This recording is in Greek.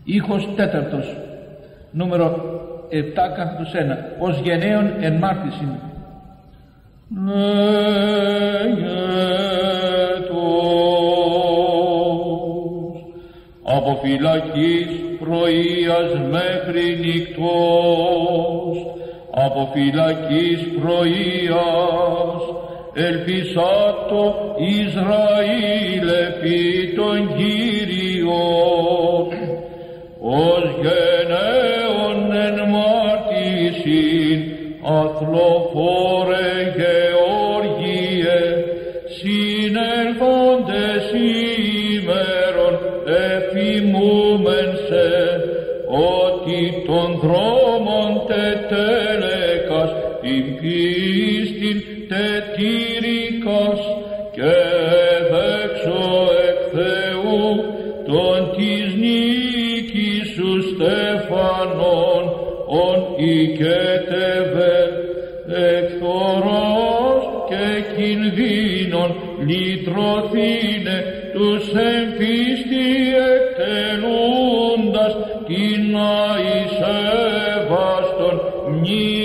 Ήχος τέταρτος, νούμερο 7/1, ως γενναίων εν μάρτυσιν. Από φυλακής πρωίας μέχρι νυχτός, από φυλακής πρωίας, ελπισάτο Ισραήλ επί των Κύριων, ως γενναίων εν μάρτυσιν, αθλοφόρε Γεώργιε, συνελθόντες ημέρων εφημούμεν σε, ότι των δρόμων τετέλεκας την πίστην τετήρικας και δέξω εκ Θεού τον της νίκης σου στεφανών, ον οικέτευε εκθορός και κινδύνων λυτρωθήνε τους εν πίστη εκτελούντας την αησέβαστον μνήμη.